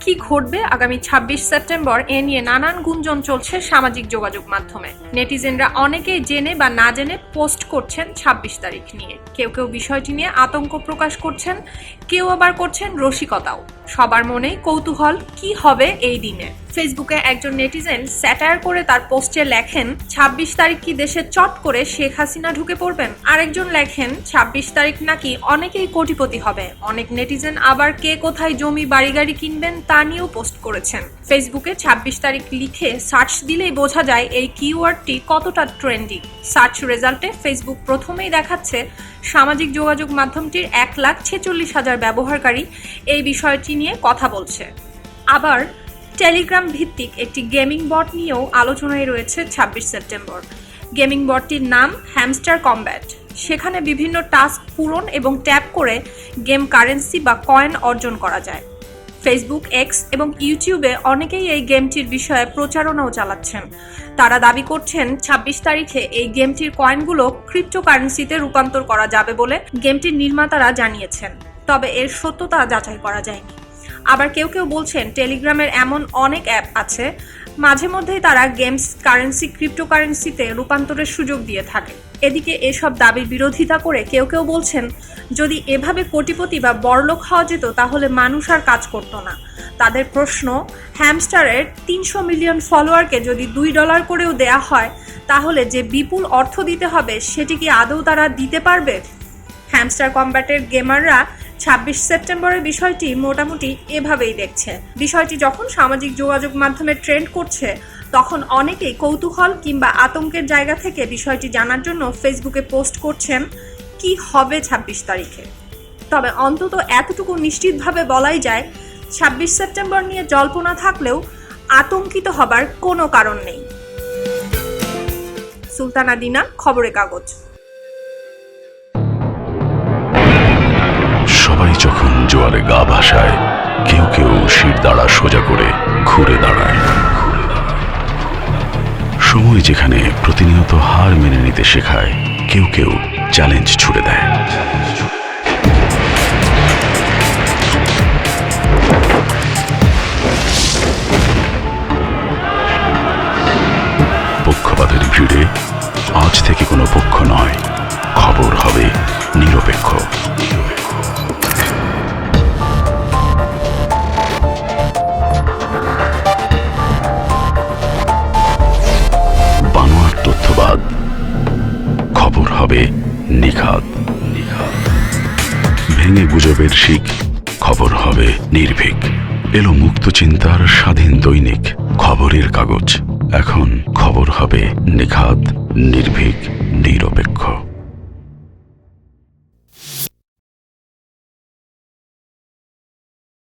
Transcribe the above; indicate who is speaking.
Speaker 1: কি ঘটবে আগামী ২৬ সেপ্টেম্বর এ নিয়ে নানান গুঞ্জন চলছে সামাজিক যোগাযোগ মাধ্যমে। নেটিজেনরা অনেকেই জেনে বা না জেনে পোস্ট করছেন ২৬ তারিখ নিয়ে। কেউ কেউ বিষয়টি নিয়ে আতঙ্ক প্রকাশ করছেন, কেউ আবার করছেন রসিকতাও। সবার মনেই কৌতূহল, কি হবে এই দিনে। ফেসবুকে একজন নেটিজেন স্যাটায়ার করে তার পোস্টে লেখেন, ২৬ তারিখ কি দেশে চট করে শেখ হাসিনা ঢুকে পড়বেন? আরেকজন লেখেন, ২৬ তারিখ নাকি অনেকেই কোটিপতি হবে। অনেক নেটিজেন আবার কে কোথায় জমি বাড়ি গাড়ি কিনবেন তা নিয়েও পোস্ট করেছেন। ফেসবুকে ২৬ তারিখ লিখে সার্চ দিলেই বোঝা যায় এই কিওয়ার্ডটি কতটা ট্রেন্ডিং। সার্চ রেজাল্টে ফেসবুক প্রথমেই দেখাচ্ছে সামাজিক যোগাযোগ মাধ্যমটির ১,৪৬,০০০ ব্যবহারকারী এই বিষয়টি নিয়ে কথা বলছে। আবার টেলিগ্রাম ভিত্তিক একটি গেমিং বট নিয়েও আলোচনায় রয়েছে ২৬ সেপ্টেম্বর। গেমিং বটটির নাম হ্যামস্টার কমব্যাট। সেখানে বিভিন্ন টাস্ক পূরণ এবং ট্যাপ করে গেম কারেন্সি বা কয়েন অর্জন করা যায়। ফেসবুক, এক্স এবং ইউটিউবে অনেকেই এই গেমটির বিষয়ে প্রচারণাও চালাচ্ছেন। তারা দাবি করছেন ২৬ তারিখে এই গেমটির কয়েনগুলো ক্রিপ্টোকারেন্সিতে রূপান্তর করা যাবে বলে গেমটির নির্মাতারা জানিয়েছেন। তবে এর সত্যতা যাচাই করা যায়নি। আবার কেউ কেউ বলছেন টেলিগ্রামের এমন অনেক অ্যাপ আছে, মাঝে মধ্যেই তারা গেমস কারেন্সি ক্রিপ্টোকারেন্সিতে রূপান্তরের সুযোগ দিয়ে থাকে। এদিকে এসব দাবির বিরোধিতা করে কেউ কেউ বলছেন, যদি এভাবে কোটিপতি বা বড়লোক হওয়া যেত তাহলে মানুষ আর কাজ করত না। তাদের প্রশ্ন, হ্যামস্টারের ৩০০ মিলিয়ন ফলোয়ারকে যদি $2 করেও দেয়া হয় তাহলে যে বিপুল অর্থ দিতে হবে সেটি কি আদৌ তারা দিতে পারবে? হ্যামস্টার কমব্যাটের গেমাররা ২৬ সেপ্টেম্বরের বিষয়টি মোটামুটি এভাবেই দেখছে। বিষয়টি যখন সামাজিক যোগাযোগ মাধ্যমে ট্রেন্ড করছে তখন অনেকেই কৌতূহল কিংবা আতঙ্কের জায়গা থেকে বিষয়টি জানার জন্য ফেসবুকে পোস্ট করছেন কি হবে ২৬ তারিখে। তবে অন্তত এতটুকু নিশ্চিতভাবে বলাই যায়, ২৬ সেপ্টেম্বর নিয়ে জল্পনা থাকলেও আতঙ্কিত হবার কোনো কারণ নেই। সুলতানা দিনা, খবরের কাগজ।
Speaker 2: সবাই যখন জোয়ারে গা ভাসায়, কেউ কেউ শিরদাঁড়া সোজা করে ঘুরে দাঁড়ায়। সময় যেখানে প্রতিনিয়ত হার মেনে নিতে শেখায়, কেউ কেউ চ্যালেঞ্জ ছুড়ে দেয়। পক্ষপাতের ভিড়ে আজ থেকে কোনো পক্ষ নয়, খবর হবে নিরপেক্ষ। বানোয়াট তথ্যবাদ, খবর হবে নিখাত। ভেঙে গুজবের শিক, খবর হবে নির্ভীক। এলো মুক্ত চিন্তার স্বাধীন দৈনিক খবরের কাগজ। এখন খবর হবে নিখাত, নির্ভীক, নিরপেক্ষ।